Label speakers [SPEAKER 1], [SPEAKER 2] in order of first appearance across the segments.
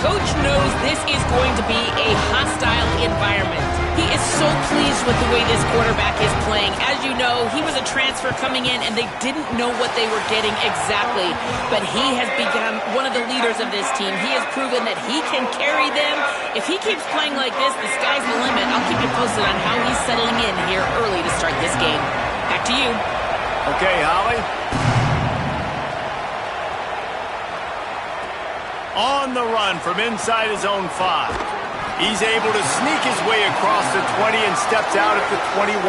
[SPEAKER 1] coach knows this is going to be a hostile environment. He is so pleased with the way this quarterback is playing. As you know, he was a transfer coming in, and they didn't know what they were getting exactly. But he has become one of the leaders of this team. He has proven that he can carry them. If he keeps playing like this, the sky's the limit. I'll keep you posted on how he's settling in here early to start this game. Back to you.
[SPEAKER 2] Okay, Holly. On the run from inside his own 5. He's able to sneak his way across the 20 and steps out at the 21.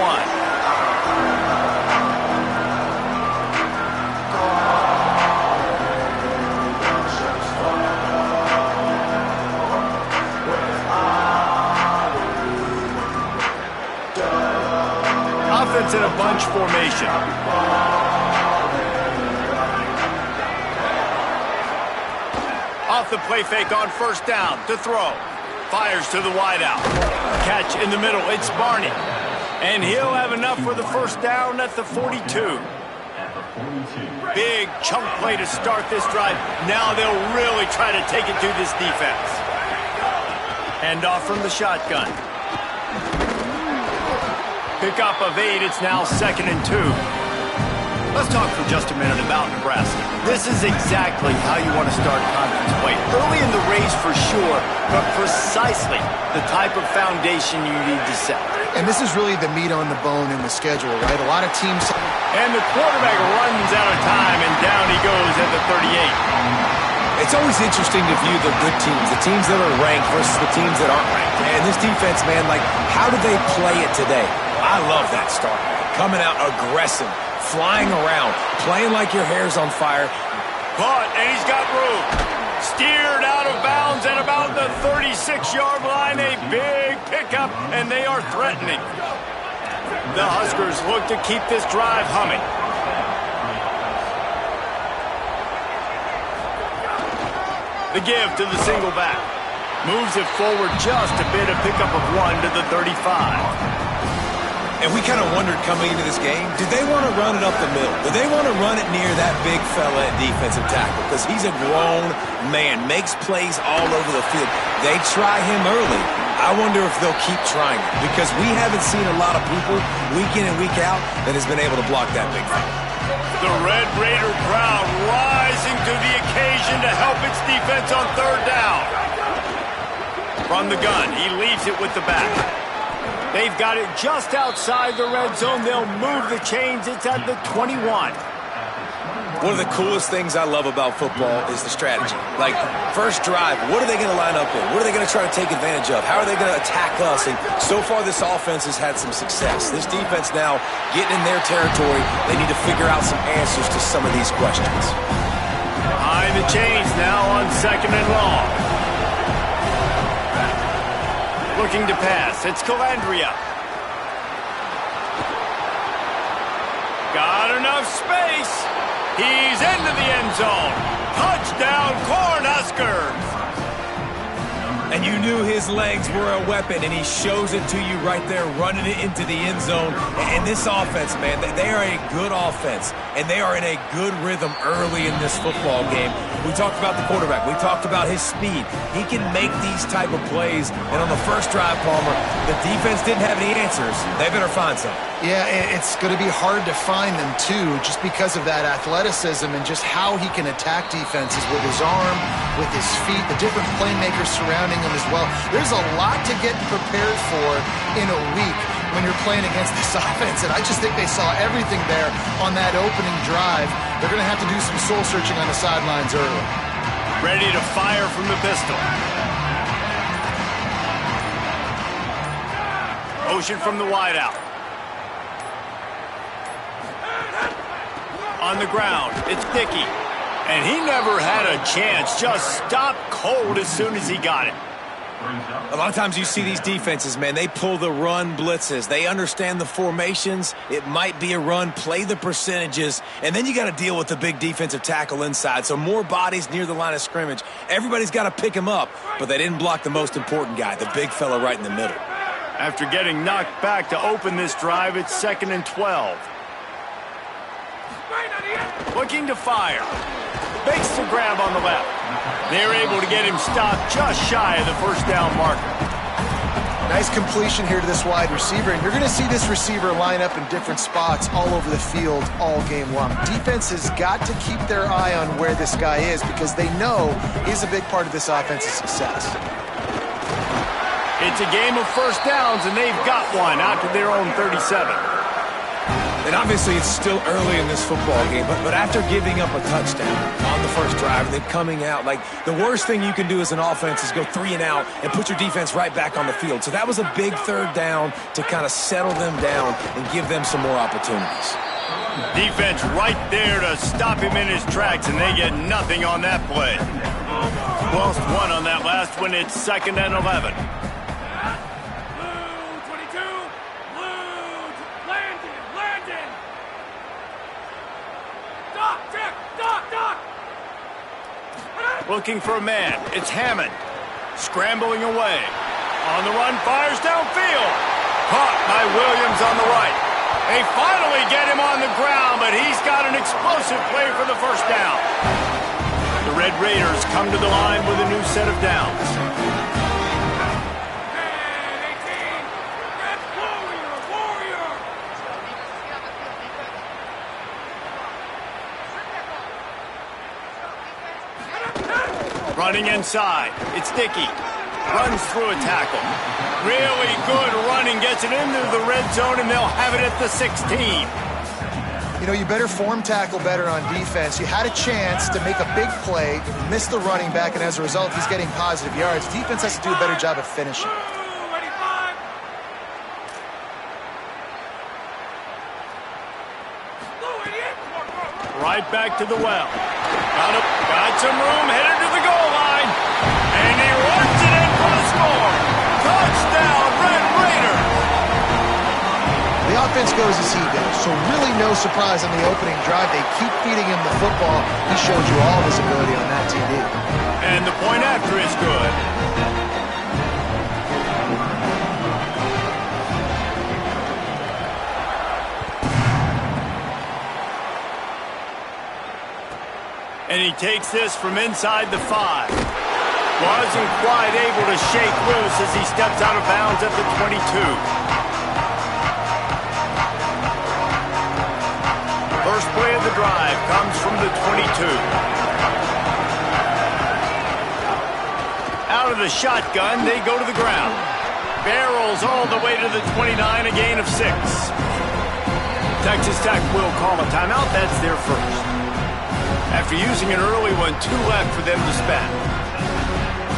[SPEAKER 2] Offense in a bunch formation. Off the play fake on first down to throw. Fires to the wideout. Catch in the middle. It's Barney. And he'll have enough for the first down at the 42. Big chunk play to start this drive. Now they'll really try to take it to this defense. Hand off from the shotgun. Pickup of 8. It's now 2nd and 2. Let's talk for just a minute about Nebraska. This is exactly how you want to start conference play. Early in the race for sure, but precisely the type of foundation you need to set.
[SPEAKER 3] And this is really the meat on the bone in the schedule, right? A lot of teams...
[SPEAKER 2] And the quarterback runs out of time, and down he goes at the 38.
[SPEAKER 4] It's always interesting to view the good teams, the teams that are ranked versus the teams that aren't ranked. And this defense, man, like, how do they play it today? I love that start. Coming out aggressive. Flying around, playing like your hair's on fire.
[SPEAKER 2] Caught, and he's got room. Steered out of bounds at about the 36-yard line. A big pickup, and they are threatening. The Huskers look to keep this drive humming. The give to the single back. Moves it forward just a bit, a pickup of 1 to the 35.
[SPEAKER 4] And we kind of wondered coming into this game, did they want to run it up the middle? Do they want to run it near that big fella at defensive tackle? Because he's a grown man, makes plays all over the field. They try him early. I wonder if they'll keep trying it, because we haven't seen a lot of people week in and week out that has been able to block that big fella.
[SPEAKER 2] The Red Raider crowd rising to the occasion to help its defense on 3rd down. From the gun, he leaves it with the back. They've got it just outside the red zone. They'll move the chains. It's at the 21.
[SPEAKER 4] One of the coolest things I love about football is the strategy. Like, first drive, what are they going to line up in? What are they going to try to take advantage of? How are they going to attack us? And so far, this offense has had some success. This defense now getting in their territory. They need to figure out some answers to some of these questions.
[SPEAKER 2] Behind the chains now on 2nd and long. Looking to pass. It's Calandria. Got enough space. He's into the end zone. Touchdown, Cornhuskers.
[SPEAKER 4] And you knew his legs were a weapon, and he shows it to you right there, running it into the end zone. And this offense, man, they are a good offense, and they are in a good rhythm early in this football game. We talked about the quarterback. We talked about his speed. He can make these type of plays. And on the first drive, Palmer, the defense didn't have any answers. They better find some.
[SPEAKER 3] Yeah, it's going to be hard to find them, too, just because of that athleticism and just how he can attack defenses with his arm, with his feet, the different playmakers surrounding him as well. There's a lot to get prepared for in a week when you're playing against this offense, and I just think they saw everything there on that opening drive. They're going to have to do some soul-searching on the sidelines early.
[SPEAKER 2] Ready to fire from the pistol. Motion from the wideout. On the ground, it's Dickey. And he never had a chance. Just stopped cold as soon as he got it.
[SPEAKER 4] A lot of times you see these defenses, man, they pull the run blitzes. They understand the formations. It might be a run, play the percentages, and then you got to deal with the big defensive tackle inside. So more bodies near the line of scrimmage. Everybody's got to pick him up, but they didn't block the most important guy, the big fella right in the middle.
[SPEAKER 2] After getting knocked back to open this drive, it's 2nd and 12. Looking to fire. Bakes the grab on the left. They're able to get him stopped just shy of the first down marker.
[SPEAKER 3] Nice completion here to this wide receiver, and you're going to see this receiver line up in different spots all over the field all game long. Defense has got to keep their eye on where this guy is because they know he's a big part of this offense's success.
[SPEAKER 2] It's a game of first downs, and they've got one out to their own 37.
[SPEAKER 4] And obviously it's still early in this football game, but after giving up a touchdown on the first drive and then coming out, like the worst thing you can do as an offense is go 3 and out and put your defense right back on the field. So that was a big third down to kind of settle them down and give them some more opportunities.
[SPEAKER 2] Defense right there to stop him in his tracks, and they get nothing on that play. Lost one on that last one. It's 2nd and 11. Looking for a man. It's Hammond. Scrambling away. On the run, fires downfield. Caught by Williams on the right. They finally get him on the ground, but he's got an explosive play for the first down. The Red Raiders come to the line with a new set of downs. Running inside. It's Dickey. Runs through a tackle. Really good running. Gets it into the red zone, and they'll have it at the 16.
[SPEAKER 3] You know, you better form tackle better on defense. You had a chance to make a big play, missed the running back, and as a result, he's getting positive yards. Defense has to do a better job of finishing.
[SPEAKER 2] Right back to the well. Got some room, headed to the goal line. And he runs it in for the score. Touchdown, Red Raiders.
[SPEAKER 3] The offense goes as he goes, so really no surprise on the opening drive. They keep feeding him the football. He showed you all of his ability on that TD.
[SPEAKER 2] And the point after is good. And he takes this from inside the 5. Wasn't quite able to shake loose as he steps out of bounds at the 22. First play of the drive comes from the 22. Out of the shotgun, they go to the ground. Barrels all the way to the 29, a gain of 6. Texas Tech will call a timeout. That's their first. After using an early one, 2 left for them to spend.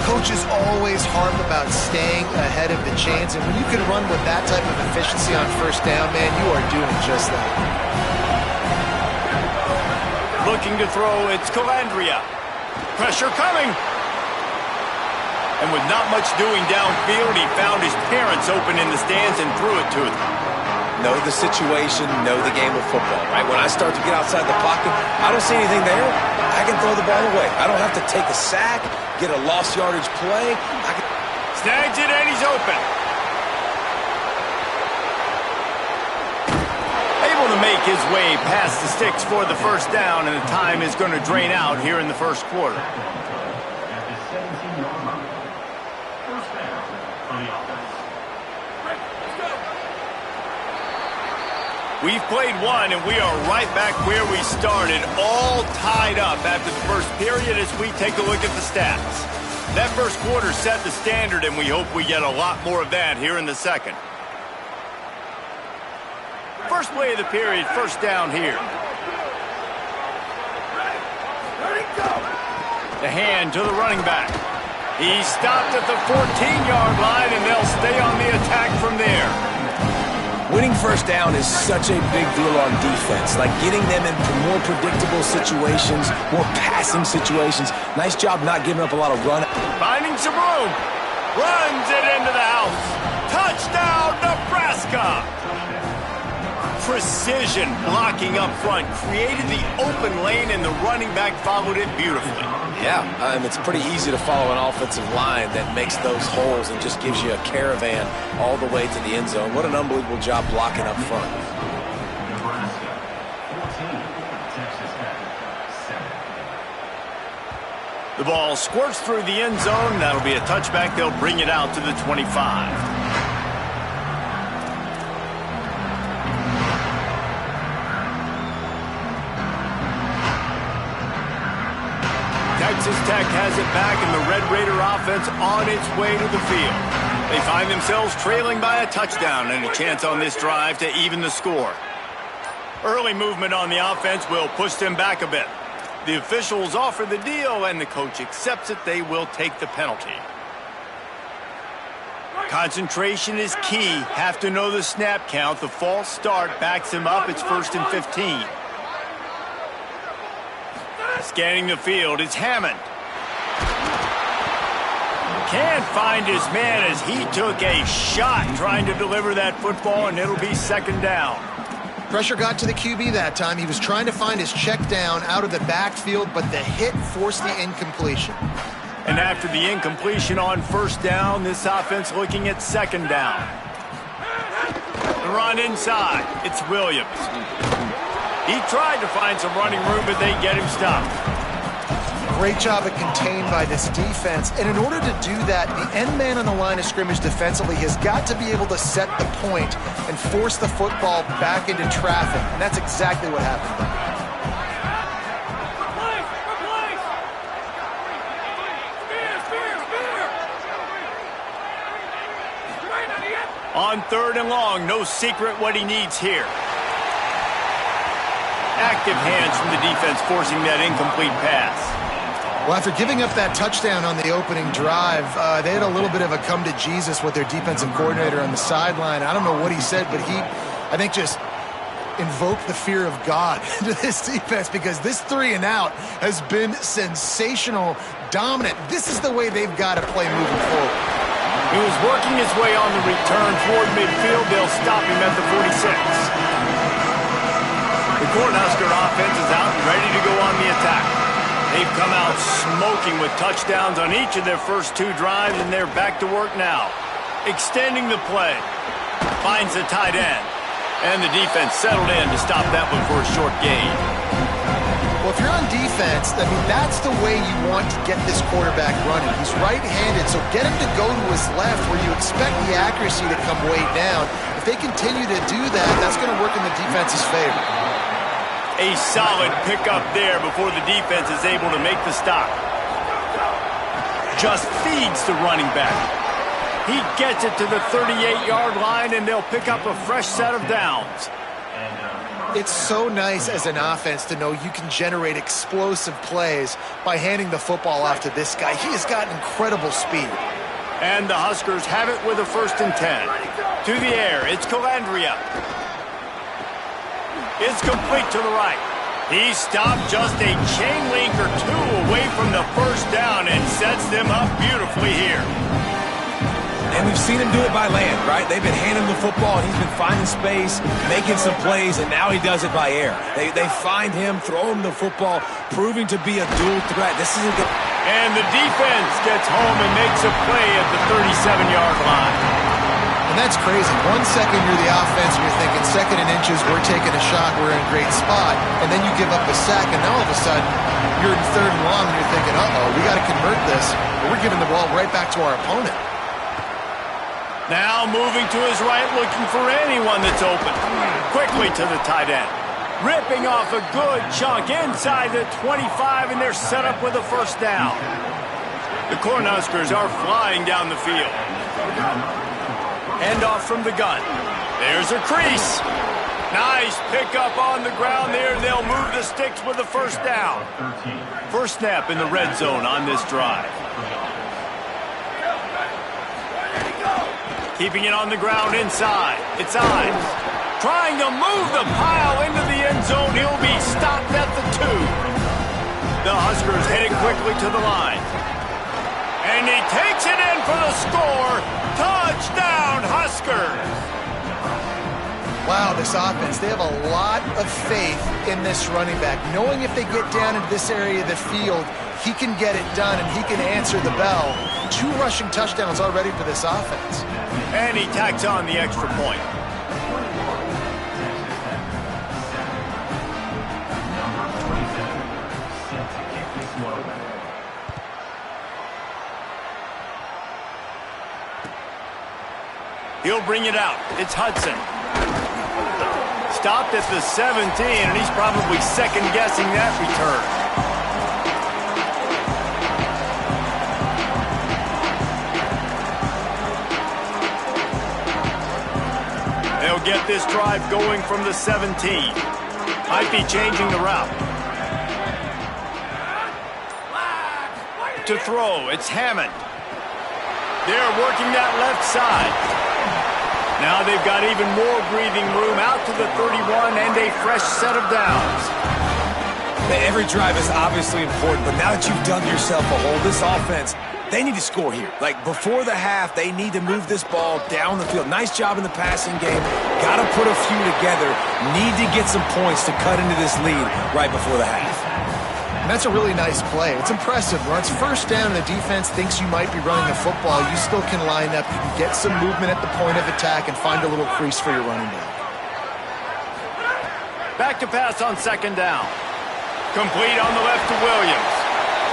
[SPEAKER 3] Coaches always harp about staying ahead of the chains, and when you can run with that type of efficiency on first down, man, you are doing just that.
[SPEAKER 2] Looking to throw, it's Calandria. Pressure coming. And with not much doing downfield, he found his parents open in the stands and threw it to them.
[SPEAKER 4] Know the situation, know the game of football, right? When I start to get outside the pocket, I don't see anything there, I can throw the ball away. I don't have to take a sack, get a lost yardage play.
[SPEAKER 2] Snags it, and he's open. Able to make his way past the sticks for the first down, and the time is going to drain out here in the first quarter. We've played one, and we are right back where we started, all tied up after the first period as we take a look at the stats. That first quarter set the standard, and we hope we get a lot more of that here in the second. First play of the period, first down here. The hand to the running back. He stopped at the 14-yard line, and they'll stay on the attack from there.
[SPEAKER 4] Winning first down is such a big deal on defense, like getting them into more predictable situations, more passing situations. Nice job not giving up a lot of run.
[SPEAKER 2] Finding some room. Runs it into the house. Touchdown, Nebraska. Precision blocking up front. Created the open lane, and the running back followed it beautifully.
[SPEAKER 4] Yeah, and it's pretty easy to follow an offensive line that makes those holes and just gives you a caravan all the way to the end zone. What an unbelievable job blocking up front.
[SPEAKER 2] The ball squirts through the end zone. That'll be a touchback. They'll bring it out to the 25. Texas Tech has it back, and the Red Raider offense on its way to the field. They find themselves trailing by a touchdown and a chance on this drive to even the score. Early movement on the offense will push them back a bit. The officials offer the deal, and the coach accepts it. They will take the penalty. Concentration is key. Have to know the snap count. The false start backs him up. It's 1st and 15. Scanning the field, it's Hammond. Can't find his man as he took a shot trying to deliver that football, and it'll be 2nd down.
[SPEAKER 3] Pressure got to the QB that time. He was trying to find his check down out of the backfield, but the hit forced the incompletion.
[SPEAKER 2] And after the incompletion on 1st down, this offense looking at 2nd down. The run inside. It's Williams. He tried to find some running room, but they get him stopped.
[SPEAKER 3] Great job at contained by this defense. And in order to do that, the end man on the line of scrimmage defensively has got to be able to set the point and force the football back into traffic. And that's exactly what happened.
[SPEAKER 2] On 3rd and long, no secret what he needs here. Active hands from the defense forcing that incomplete pass.
[SPEAKER 3] Well, after giving up that touchdown on the opening drive, they had a little bit of a come to Jesus with their defensive coordinator on the sideline. I don't know what he said, but he, I think, just invoked the fear of God into this defense, because this 3 and out has been sensational, dominant. This is the way they've got to play moving forward.
[SPEAKER 2] He was working his way on the return toward midfield. They'll stop him at the 46. The Cornhusker offense is out and ready to go on the attack. They've come out smoking with touchdowns on each of their first 2 drives, and they're back to work now. Extending the play. Finds the tight end. And the defense settled in to stop that one for a short gain.
[SPEAKER 3] Well, if you're on defense, I mean, that's the way you want to get this quarterback running. He's right-handed, so get him to go to his left where you expect the accuracy to come way down. If they continue to do that, that's going to work in the defense's favor.
[SPEAKER 2] A solid pickup there before the defense is able to make the stop. Just feeds the running back. He gets it to the 38-yard line, and they'll pick up a fresh set of downs.
[SPEAKER 3] It's so nice as an offense to know you can generate explosive plays by handing the football off to this guy. He has got incredible speed.
[SPEAKER 2] And the Huskers have it with a 1st and 10. To the air, it's Calandria. It's complete to the right. He stopped just a chain link or 2 away from the 1st down and sets them up beautifully here.
[SPEAKER 4] And we've seen him do it by land, right? They've been handing the football, and he's been finding space, making some plays, and now he does it by air. They find him, throw him the football, proving to be a dual threat. This isn't good.
[SPEAKER 2] And the defense gets home and makes a play at the 37-yard line.
[SPEAKER 3] And that's crazy. 1 second you're the offense and you're thinking 2nd and inches, we're taking a shot, we're in a great spot. And then you give up a sack, and now all of a sudden you're in 3rd and long and you're thinking, uh-oh, we got to convert this. But we're giving the ball right back to our opponent.
[SPEAKER 2] Now moving to his right, looking for anyone that's open. Quickly to the tight end. Ripping off a good chunk inside the 25, and they're set up with a 1st down. The Cornhuskers are flying down the field. End off from the gun. There's a crease. Nice pickup on the ground there. They'll move the sticks with the 1st down. First snap in the red zone on this drive. Keeping it on the ground inside. It's Ives. Trying to move the pile into the end zone. He'll be stopped at the 2. The Huskers heading quickly to the line. And he takes it in for the score. Touchdown, Huskers.
[SPEAKER 3] Wow, this offense, they have a lot of faith in this running back, knowing if they get down into this area of the field, he can get it done and he can answer the bell. 2 rushing touchdowns already for this offense.
[SPEAKER 2] And he tacks on the extra point. He'll bring it out. It's Hudson. Stopped at the 17, and he's probably second-guessing that return. They'll get this drive going from the 17. Might be changing the route. To throw, it's Hammond. They're working that left side. Now they've got even more breathing room out to the 31 and a fresh set of downs.
[SPEAKER 4] Every drive is obviously important, but now that you've dug yourself a hole, this offense, they need to score here. Like, before the half, they need to move this ball down the field. Nice job in the passing game. Got to put a few together. Need to get some points to cut into this lead right before the half.
[SPEAKER 3] And that's a really nice play. It's impressive. When it's first down and the defense thinks you might be running the football, you still can line up. You can get some movement at the point of attack and find a little crease for your running back.
[SPEAKER 2] Back to pass on second down. Complete on the left to Williams.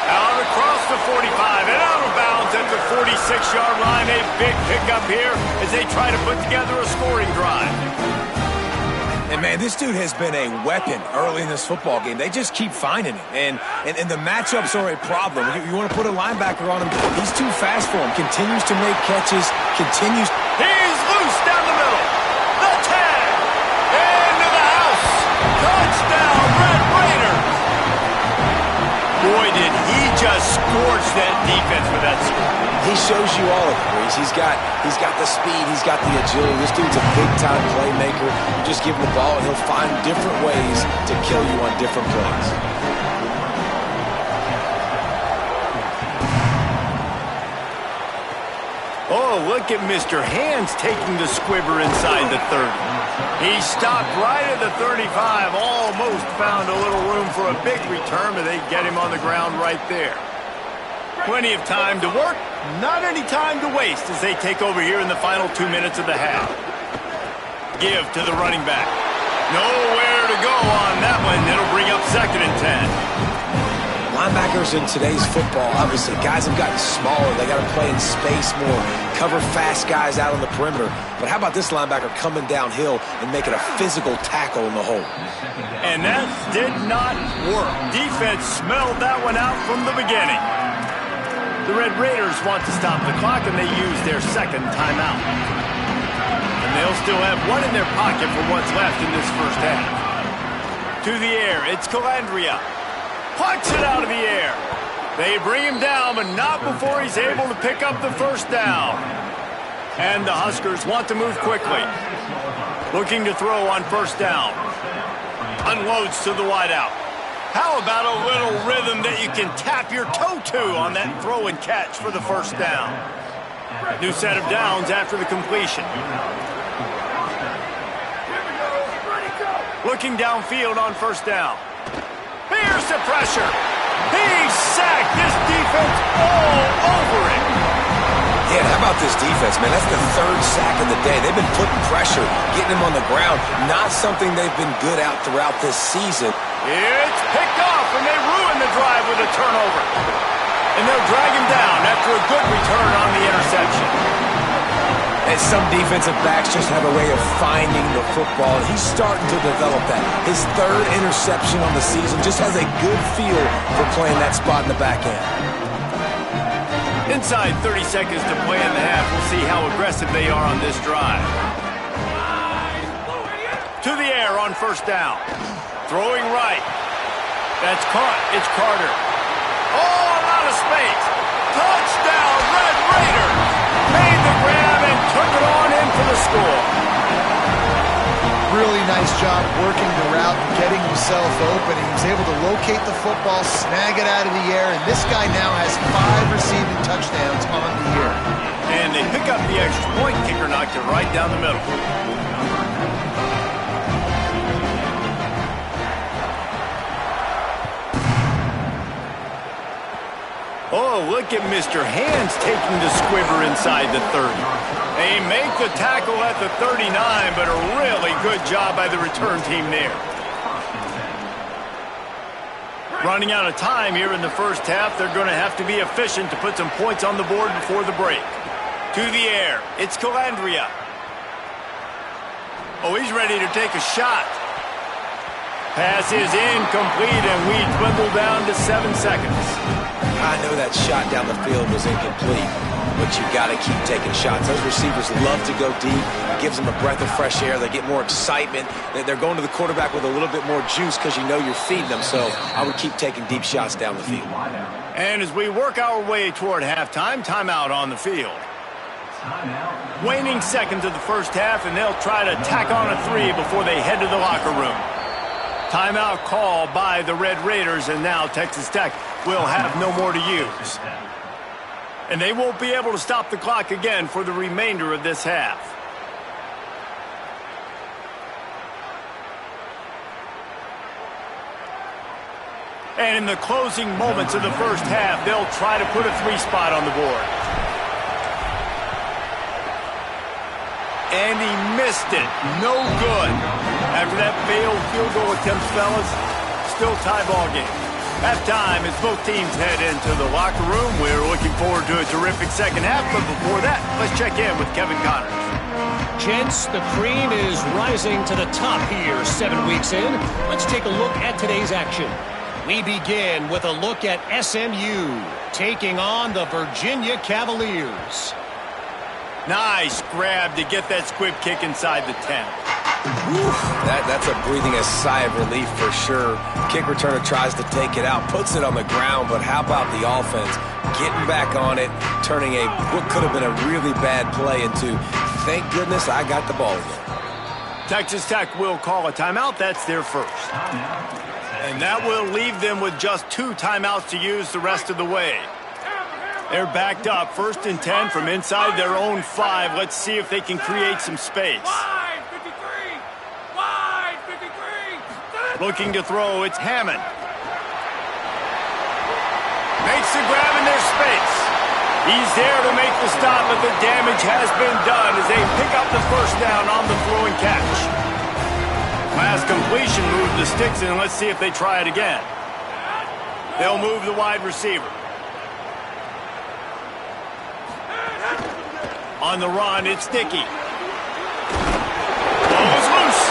[SPEAKER 2] Out across the 45 and out of bounds at the 46-yard line. A big pickup here as they try to put together a scoring drive.
[SPEAKER 4] And, man, this dude has been a weapon early in this football game. They just keep finding it. And the matchups are a problem. You want to put a linebacker on him. He's too fast for him. Continues to make catches. Continues.
[SPEAKER 2] He's loose down the middle. The tag. Into the house. Touchdown, Red Raider. Boy, did he just scorch that defense with that score.
[SPEAKER 4] He shows you all of it, Reese. He's got the speed. He's got the agility. This dude's a big-time playmaker. You just give him the ball, and he'll find different ways to kill you on different plays.
[SPEAKER 2] Oh, look at Mr. Hands taking the squibber inside the 30. He stopped right at the 35, almost found a little room for a big return, but they get him on the ground right there. Plenty of time to work, not any time to waste as they take over here in the final 2 minutes of the half. Give to the running back. Nowhere to go on that one. It'll bring up 2nd and 10.
[SPEAKER 4] Linebackers in today's football, obviously, guys have gotten smaller. They got to play in space more, cover fast guys out on the perimeter. But how about this linebacker coming downhill and making a physical tackle in the hole?
[SPEAKER 2] And that did not work. Defense smelled that one out from the beginning. The Red Raiders want to stop the clock, and they use their second timeout. And they'll still have one in their pocket for what's left in this first half. To the air, it's Calandria. Punts it out of the air. They bring him down, but not before he's able to pick up the first down. And the Huskers want to move quickly. Looking to throw on first down. Unloads to the wideout. How about a little rhythm that you can tap your toe to on that throw and catch for the first down? New set of downs after the completion. Looking downfield on first down. Here's the pressure. He's sacked. This defense all over it.
[SPEAKER 4] Yeah, how about this defense, man? That's the 3rd sack of the day. They've been putting pressure, getting him on the ground. Not something they've been good at throughout this season.
[SPEAKER 2] It's picked off, and they ruin the drive with a turnover. And they'll drag him down after a good return on the interception.
[SPEAKER 4] And some defensive backs just have a way of finding the football. He's starting to develop that. His 3rd interception on the season just has a good feel for playing that spot in the back end.
[SPEAKER 2] Inside 30 seconds to play in the half. We'll see how aggressive they are on this drive. To the air on first down. Throwing right. That's caught. It's Carter. Oh, a lot of space. Touchdown, Red Raider. Made the grab and took it on in for the score.
[SPEAKER 3] Really nice job working the route and getting himself open. He was able to locate the football, snag it out of the air, and this guy now has 5 receiving touchdowns on the year.
[SPEAKER 2] And they pick up the extra point. Kicker knocked it right down the middle. Oh, look at Mr. Hands taking the squibber inside the 30. They make the tackle at the 39, but a really good job by the return team there. Running out of time here in the first half. They're going to have to be efficient to put some points on the board before the break. To the air, it's Calandria. Oh, he's ready to take a shot. Pass is incomplete, and we dwindle down to 7 seconds.
[SPEAKER 4] I know that shot down the field was incomplete, but you got to keep taking shots. Those receivers love to go deep. It gives them a breath of fresh air. They get more excitement. They're going to the quarterback with a little bit more juice because you know you're feeding them. So I would keep taking deep shots down the field.
[SPEAKER 2] And as we work our way toward halftime, timeout on the field. Waning seconds of the first half, and they'll try to tack on a 3 before they head to the locker room. Timeout call by the Red Raiders, and now Texas Tech will have no more to use. And they won't be able to stop the clock again for the remainder of this half. And in the closing moments of the first half, they'll try to put a 3 spot on the board. And he missed it. No good. After that failed field goal attempt, fellas, still tie ball game. Halftime as both teams head into the locker room. We're looking forward to a terrific second half, but before that, let's check in with Kevin Connors.
[SPEAKER 5] Gents, the cream is rising to the top here 7 weeks in. Let's take a look at today's action. We begin with a look at SMU taking on the Virginia Cavaliers.
[SPEAKER 2] Nice grab to get that squib kick inside the 10.
[SPEAKER 4] That's a breathing a sigh of relief for sure. Kick returner tries to take it out, puts it on the ground, but how about the offense getting back on it, turning what could have been a really bad play into, thank goodness I got the ball again.
[SPEAKER 2] Texas Tech will call a timeout. That's their first. And that will leave them with just 2 timeouts to use the rest of the way. They're backed up, 1st and 10 from inside their own 5. Let's see if they can create some space.
[SPEAKER 6] Wide 53! Wide 53!
[SPEAKER 2] Looking to throw, it's Hammond. Makes the grab in their space. He's there to make the stop, but the damage has been done as they pick up the first down on the throw and catch. Last completion moved the sticks in. Let's see if they try it again. They'll move the wide receiver. On the run, it's Dickey. Ball is loose.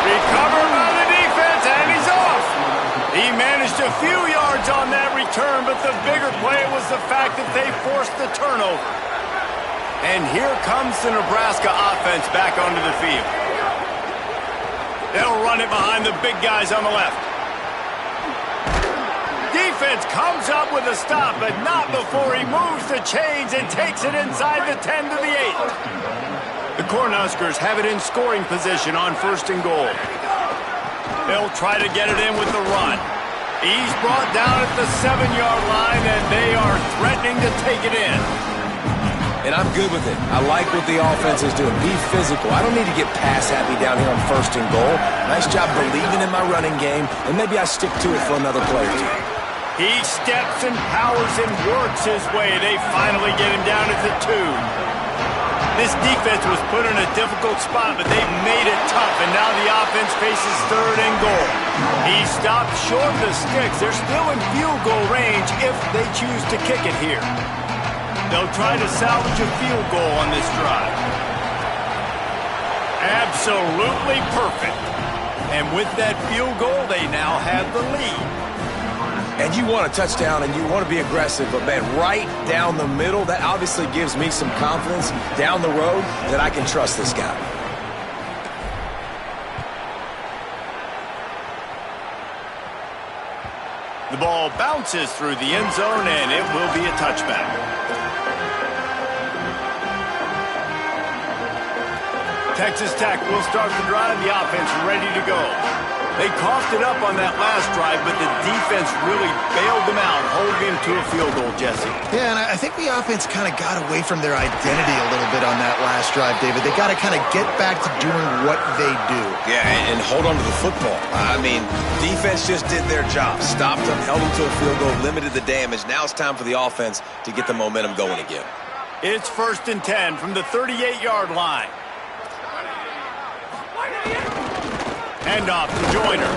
[SPEAKER 2] Recovered by the defense, and he's off. He managed a few yards on that return, but the bigger play was the fact that they forced the turnover. And here comes the Nebraska offense back onto the field. They'll run it behind the big guys on the left. Defense comes up with a stop, but not before he moves the chains and takes it inside the 10 to the 8. The Cornhuskers have it in scoring position on 1st and goal. They'll try to get it in with the run. He's brought down at the 7-yard line, and they are threatening to take it in.
[SPEAKER 4] And I'm good with it. I like what the offense is doing. Be physical. I don't need to get pass happy down here on 1st and goal. Nice job believing in my running game, and maybe I stick to it for another play or 2.
[SPEAKER 2] He steps and powers and works his way. They finally get him down at the 2. This defense was put in a difficult spot, but they've made it tough, and now the offense faces 3rd and goal. He stopped short of the sticks. They're still in field goal range if they choose to kick it here. They'll try to salvage a field goal on this drive. Absolutely perfect. And with that field goal, they now have the lead.
[SPEAKER 4] And you want a touchdown and you want to be aggressive, but man, right down the middle, that obviously gives me some confidence down the road that I can trust this guy.
[SPEAKER 2] The ball bounces through the end zone, and it will be a touchback. Texas Tech will start the drive. The offense ready to go. They coughed it up on that last drive, but the defense really bailed them out, holding him to a field goal, Jesse.
[SPEAKER 3] Yeah, and I think the offense kind of got away from their identity a little bit on that last drive, David. They got to kind of get back to doing what they do.
[SPEAKER 4] Yeah, and hold on to the football. I mean, defense just did their job. Stopped them, held them to a field goal, limited the damage. Now it's time for the offense to get the momentum going again.
[SPEAKER 2] It's 1st and 10 from the 38-yard line. Handoff to Joyner.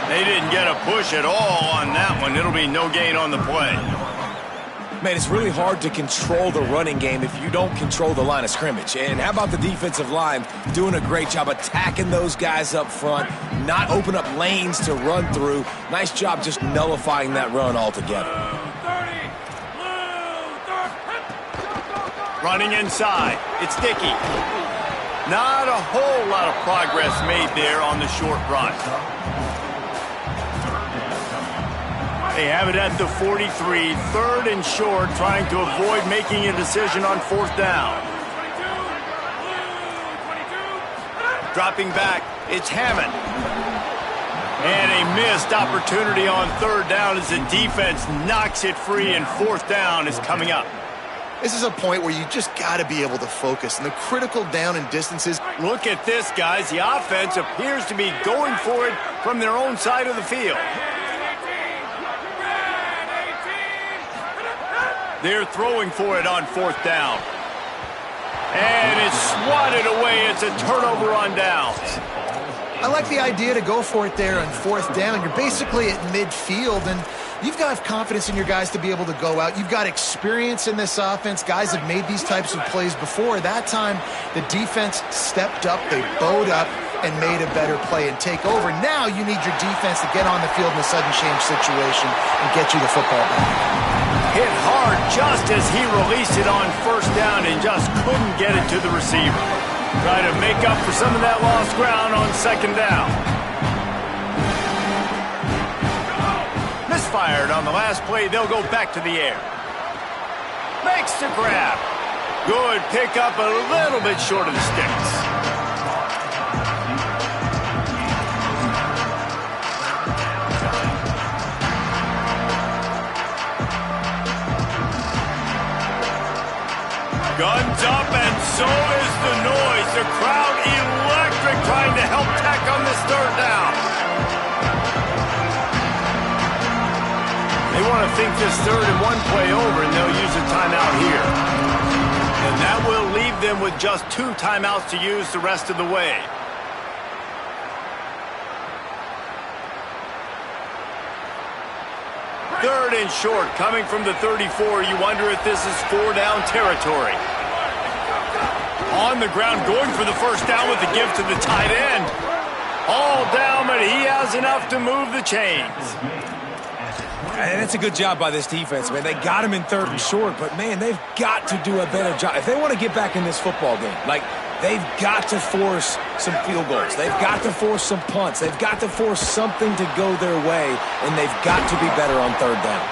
[SPEAKER 2] They didn't get a push at all on that one. It'll be no gain on the play.
[SPEAKER 4] Man, it's really hard to control the running game if you don't control the line of scrimmage. And how about the defensive line doing a great job attacking those guys up front, not open up lanes to run through. Nice job just nullifying that run altogether.
[SPEAKER 2] Running inside. It's Dickey. Not a whole lot of progress made there on the short run. They have it at the 43, 3rd and short, trying to avoid making a decision on 4th down. Dropping back, it's Hammond. And a missed opportunity on 3rd down as the defense knocks it free, and 4th down is coming up.
[SPEAKER 3] This is a point where you just got to be able to focus. And the critical down and distances.
[SPEAKER 2] Look at this, guys. The offense appears to be going for it from their own side of the field. They're throwing for it on 4th down. And it's swatted away. It's a turnover on downs.
[SPEAKER 3] I like the idea to go for it there on 4th down. You're basically at midfield, and you've got to have confidence in your guys to be able to go out. You've got experience in this offense. Guys have made these types of plays before. That time, the defense stepped up, they bowed up, and made a better play and take over. Now you need your defense to get on the field in a sudden change situation and get you the football back.
[SPEAKER 2] Hit hard just as he released it on 1st down and just couldn't get it to the receiver. Try to make up for some of that lost ground on 2nd down. Misfired on the last play. They'll go back to the air. Makes the grab. Good pickup, a little bit short of the sticks. Guns up, and so is the noise. The crowd electric, trying to help tack on this 3rd down. They want to think this 3rd and 1 play over, and they'll use a timeout here. And that will leave them with just 2 timeouts to use the rest of the way. Third and short, coming from the 34. You wonder if this is 4-down territory. On the ground, going for the 1st down with the give to the tight end. All down, but he has enough to move the chains.
[SPEAKER 4] And that's a good job by this defense, man. They got him in 3rd and short, but, man, they've got to do a better job. If they want to get back in this football game, they've got to force some field goals. They've got to force some punts. They've got to force something to go their way, and they've got to be better on 3rd down.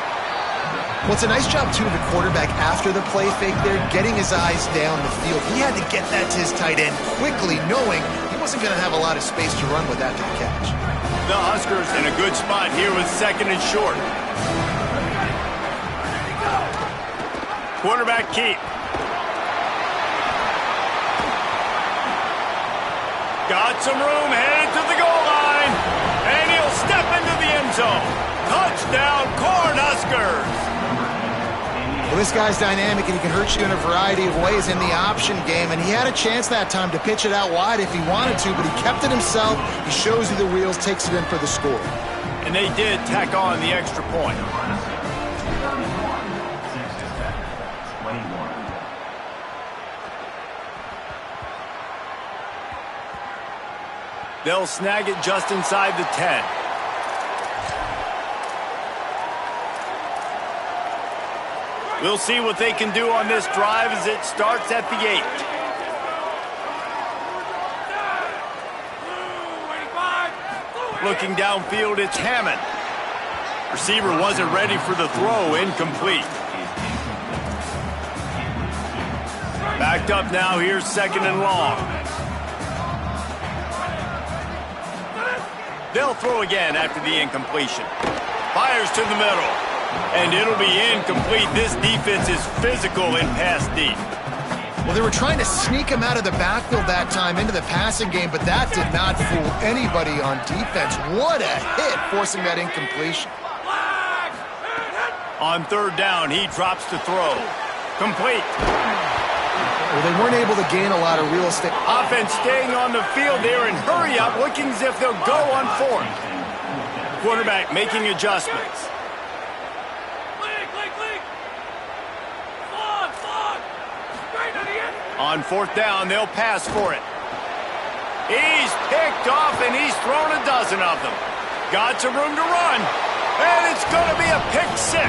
[SPEAKER 3] Well, it's a nice job, too, of the quarterback after the play fake there, getting his eyes down the field. He had to get that to his tight end quickly, knowing he wasn't going to have a lot of space to run with after the catch.
[SPEAKER 2] The Huskers in a good spot here with 2nd and short. Quarterback keep. Got some room, headed to the goal line, and he'll step into the end zone. Touchdown, Cornhuskers!
[SPEAKER 3] Well, this guy's dynamic, and he can hurt you in a variety of ways in the option game, and he had a chance that time to pitch it out wide if he wanted to, but he kept it himself. He shows you the wheels, takes it in for the score.
[SPEAKER 2] And they did tack on the extra point. They'll snag it just inside the 10. We'll see what they can do on this drive as it starts at the 8. Looking downfield, it's Hammond. Receiver wasn't ready for the throw, incomplete. Backed up now, here's 2nd and long. They'll throw again after the incompletion. Fires to the middle. And it'll be incomplete. This defense is physical in pass deep.
[SPEAKER 3] Well, they were trying to sneak him out of the backfield that time into the passing game, but that did not fool anybody on defense. What a hit, forcing that incompletion.
[SPEAKER 2] On 3rd down, he drops to throw. Complete.
[SPEAKER 3] Well, they weren't able to gain a lot of real estate.
[SPEAKER 2] Offense staying on the field there and hurry up, looking as if they'll go on 4th. Quarterback making adjustments. On 4th down, they'll pass for it. He's picked off, and he's thrown a dozen of them. Got some room to run, and it's going to be a pick 6.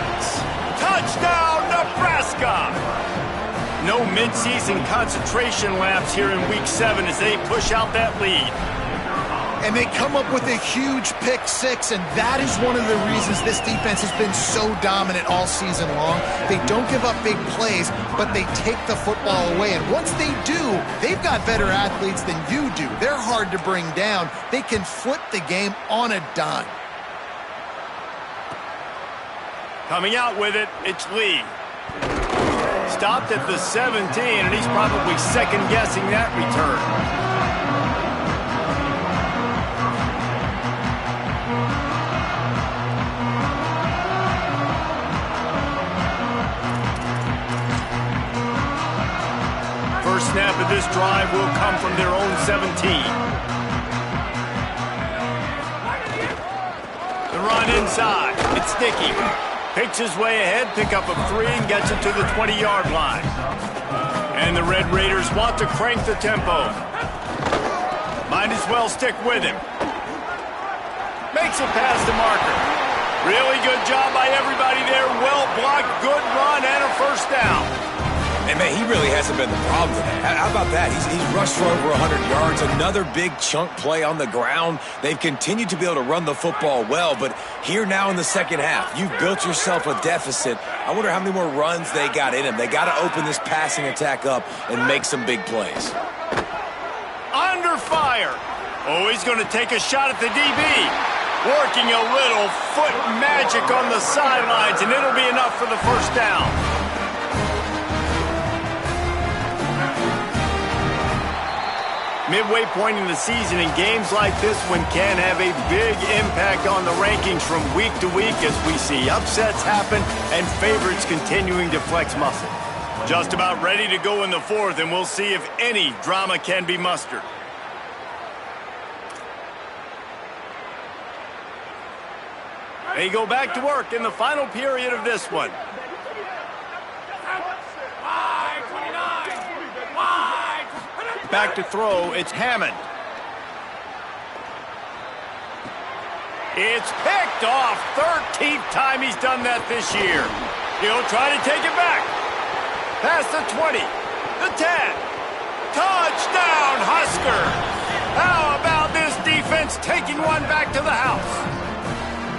[SPEAKER 2] Touchdown, Nebraska! No midseason concentration lapse here in Week 7 as they push out that lead.
[SPEAKER 3] And they come up with a huge pick 6, and that is one of the reasons this defense has been so dominant all season long. They don't give up big plays, but they take the football away. And once they do, they've got better athletes than you do. They're hard to bring down. They can flip the game on a dime.
[SPEAKER 2] Coming out with it, it's Lee. Stopped at the 17, and he's probably second-guessing that return. First snap of this drive will come from their own 17. The run inside. It's Sticky. Picks his way ahead, pick up of 3, and gets it to the 20-yard line. And the Red Raiders want to crank the tempo. Might as well stick with him. Makes it past the marker. Really good job by everybody there. Well blocked, good run, and a first down.
[SPEAKER 4] And, man, he really hasn't been the problem today. How about that? He's rushed for over 100 yards. Another big chunk play on the ground. They've continued to be able to run the football well, but here now in the second half, you've built yourself a deficit. I wonder how many more runs they got in him. They got to open this passing attack up and make some big plays.
[SPEAKER 2] Under fire. Oh, he's going to take a shot at the DB. Working a little foot magic on the sidelines, and it'll be enough for the first down. Midway point in the season, and games like this one can have a big impact on the rankings from week to week as we see upsets happen and favorites continuing to flex muscle. Just about ready to go in the 4th, and we'll see if any drama can be mustered. They go back to work in the final period of this one. Back to throw, it's Hammond. It's picked off. 13th time he's done that this year. He'll try to take it back. Past the 20, the 10. Touchdown, Husker! How about this defense taking one back to the house?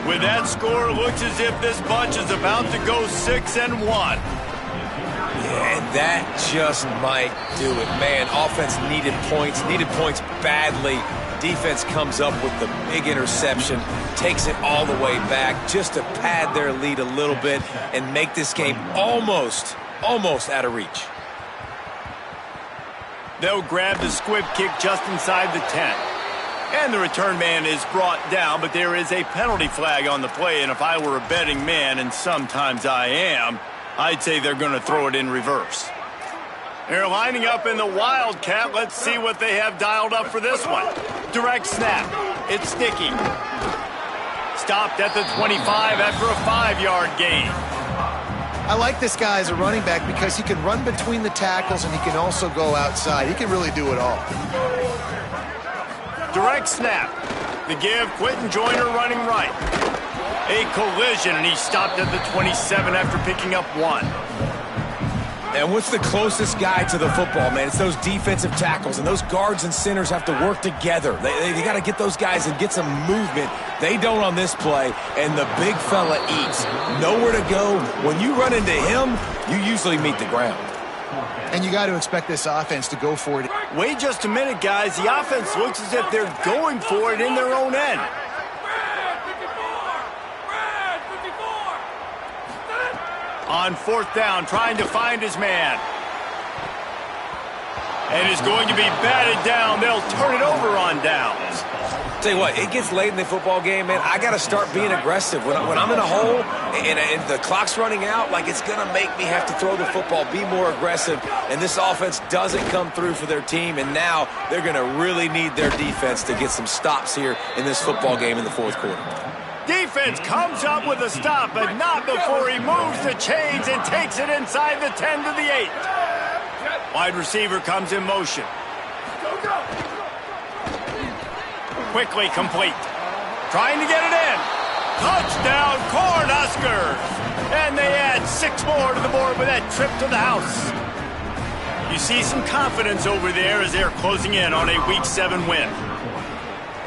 [SPEAKER 2] With that score, it looks as if this bunch is about to go 6-1.
[SPEAKER 4] Yeah, and that just might do it. Man, offense needed points badly. Defense comes up with the big interception, takes it all the way back just to pad their lead a little bit and make this game almost out of reach.
[SPEAKER 2] They'll grab the squib kick just inside the 10. And the return man is brought down, but there is a penalty flag on the play, and if I were a betting man, and sometimes I am, I'd say they're going to throw it in reverse. They're lining up in the Wildcat. Let's see what they have dialed up for this one. Direct snap. It's Sticky. Stopped at the 25 after a 5-yard gain.
[SPEAKER 3] I like this guy as a running back because he can run between the tackles and he can also go outside. He can really do it all.
[SPEAKER 2] Direct snap. The give, Quentin Joyner running right. A collision, and he stopped at the 27 after picking up 1.
[SPEAKER 4] And what's the closest guy to the football, man? It's those defensive tackles, and those guards and centers have to work together. They got to get those guys and get some movement. They don't on this play, and the big fella eats. Nowhere to go. When you run into him, you usually meet the ground.
[SPEAKER 3] And you got to expect this offense to go for it.
[SPEAKER 2] Wait just a minute, guys. The offense looks as if they're going for it in their own end. On 4th down, trying to find his man. And is going to be batted down. They'll turn it over on downs.
[SPEAKER 4] Tell you what, it gets late in the football game, man. I got to start being aggressive. When I'm in a hole and the clock's running out, like it's going to make me have to throw the football, be more aggressive. And this offense doesn't come through for their team, and now they're going to really need their defense to get some stops here in this football game in the 4th quarter.
[SPEAKER 2] Defense comes up with a stop, but not before he moves the chains and takes it inside the 10 to the 8. Wide receiver comes in motion. Quickly complete. Trying to get it in. Touchdown, Cornhuskers! And they add 6 more to the board with that trip to the house. You see some confidence over there as they're closing in on a Week 7 win.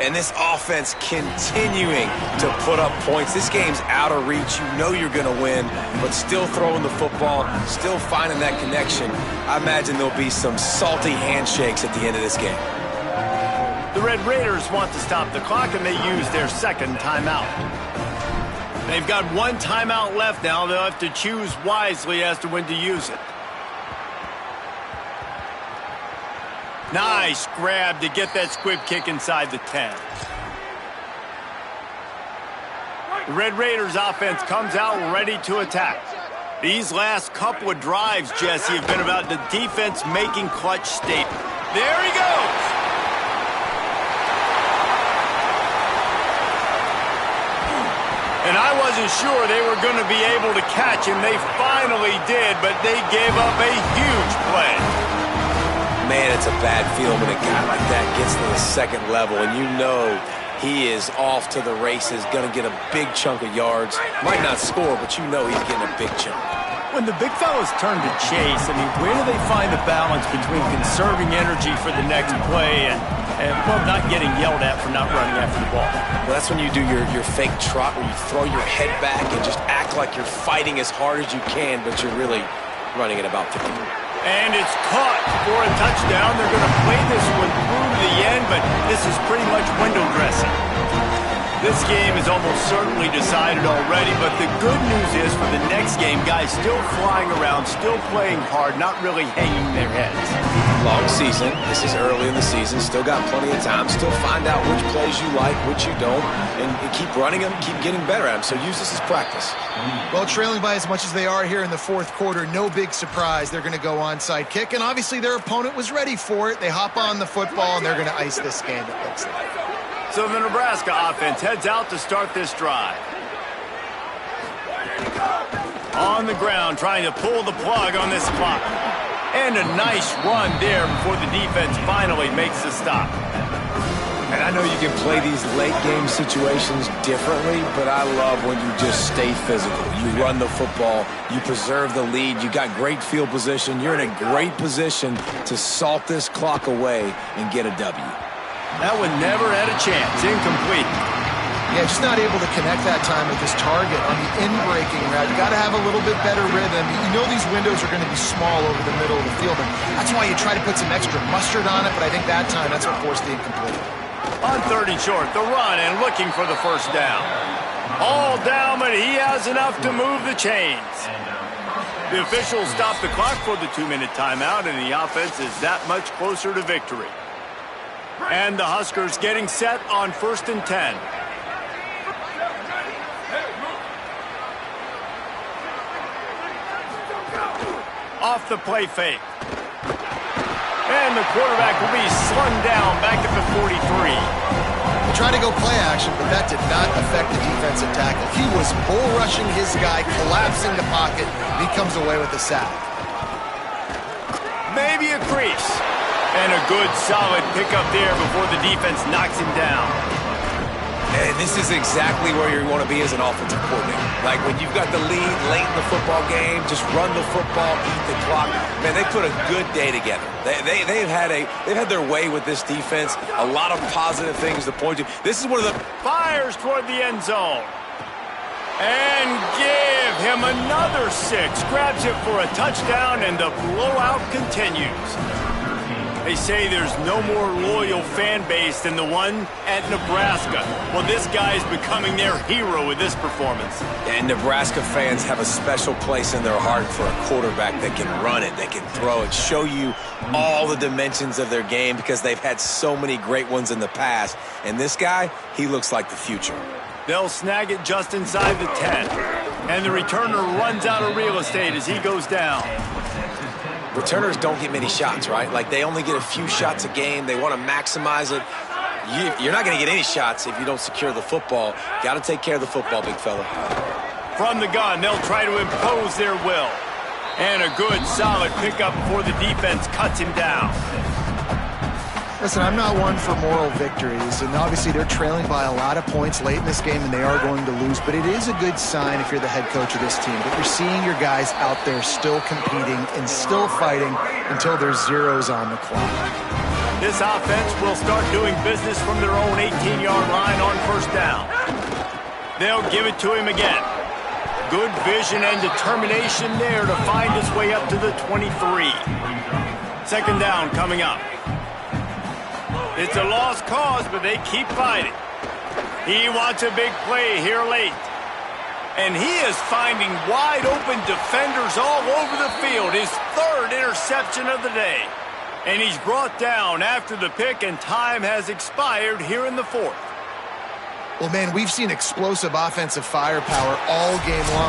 [SPEAKER 4] And this offense continuing to put up points. This game's out of reach. You know you're going to win, but still throwing the football, still finding that connection. I imagine there'll be some salty handshakes at the end of this game.
[SPEAKER 2] The Red Raiders want to stop the clock, and they use their second timeout. They've got 1 timeout left now. They'll have to choose wisely as to when to use it. Nice grab to get that squib kick inside the 10. The Red Raiders offense comes out ready to attack. These last couple of drives, Jesse, have been about the defense making clutch statements. There he goes! And I wasn't sure they were going to be able to catch him. They finally did, but they gave up a huge play.
[SPEAKER 4] Man, it's a bad feeling when a guy like that gets to the second level, and you know he is off to the races, going to get a big chunk of yards. Might not score, but you know he's getting a big chunk.
[SPEAKER 2] When the big fellas turn to chase, I mean, where do they find the balance between conserving energy for the next play and well, not getting yelled at for not running after the ball?
[SPEAKER 4] Well, that's when you do your fake trot where you throw your head back and just act like you're fighting as hard as you can, but you're really running at about 50.
[SPEAKER 2] And it's caught for a touchdown. They're going to play this one through to the end, but this is pretty much window dressing. This game is almost certainly decided already, but the good news is for the next game, guys still flying around, still playing hard, not really hanging their heads.
[SPEAKER 4] Long season. This is early in the season. Still got plenty of time. Still find out which plays you like, which you don't, and keep running them, keep getting better at them. So use this as practice.
[SPEAKER 3] Well, trailing by as much as they are here in the fourth quarter, no big surprise. They're going to go onside kick, and obviously their opponent was ready for it. They hop on the football, and they're going to ice this game, it looks like.
[SPEAKER 2] So the Nebraska offense heads out to start this drive. On the ground, trying to pull the plug on this clock. And a nice run there before the defense finally makes the stop.
[SPEAKER 4] And I know you can play these late game situations differently, but I love when you just stay physical. You run the football, you preserve the lead, you got great field position, you're in a great position to salt this clock away and get a W.
[SPEAKER 2] That one never had a chance. Incomplete.
[SPEAKER 3] Yeah, just not able to connect that time with his target on the in-breaking route. You got to have a little bit better rhythm. You know these windows are going to be small over the middle of the field, and that's why you try to put some extra mustard on it, but I think that time that's what forced the incomplete.
[SPEAKER 2] On 30 short, the run and looking for the first down. All down, but he has enough to move the chains. The officials stop the clock for the 2-minute timeout, and the offense is that much closer to victory. And the Huskers getting set on 1st and 10. Off the play fake. And the quarterback will be slung down back at the 43.
[SPEAKER 3] He tried to go play action, but that did not affect the defensive tackle. He was bull rushing his guy, collapsing the pocket, and he comes away with a sack. Maybe a crease. And a good, solid pickup there before the defense knocks him down.
[SPEAKER 4] And this is exactly where you want to be as an offensive coordinator. Like when you've got the lead late in the football game, just run the football, eat the clock. Man, they put a good day together. They've had their way with this defense. A lot of positive things to point to. This is one of the
[SPEAKER 2] fires toward the end zone. And give him another 6. Grabs it for a touchdown, and the blowout continues. They say there's no more loyal fan base than the one at Nebraska. Well, this guy's becoming their hero with this performance.
[SPEAKER 4] And Nebraska fans have a special place in their heart for a quarterback that can run it, that can throw it, show you all the dimensions of their game because they've had so many great ones in the past. And this guy, he looks like the future.
[SPEAKER 2] They'll snag it just inside the 10. And the returner runs out of real estate as he goes down.
[SPEAKER 4] Returners don't get many shots, right? Like, they only get a few shots a game. They want to maximize it. You're not going to get any shots if you don't secure the football. Got to take care of the football, big fella.
[SPEAKER 2] From the gun, they'll try to impose their will. And a good, solid pickup before the defense cuts him down.
[SPEAKER 3] Listen, I'm not one for moral victories, and obviously they're trailing by a lot of points late in this game, and they are going to lose, but it is a good sign if you're the head coach of this team that you're seeing your guys out there still competing and still fighting until there's zeros on the clock.
[SPEAKER 2] This offense will start doing business from their own 18-yard line on first down. They'll give it to him again. Good vision and determination there to find his way up to the 23. Second down coming up. It's a lost cause, but they keep fighting. He wants a big play here late. And he is finding wide open defenders all over the field. His third interception of the day. And he's brought down after the pick, and time has expired here in the fourth.
[SPEAKER 3] Well, man, we've seen explosive offensive firepower all game long.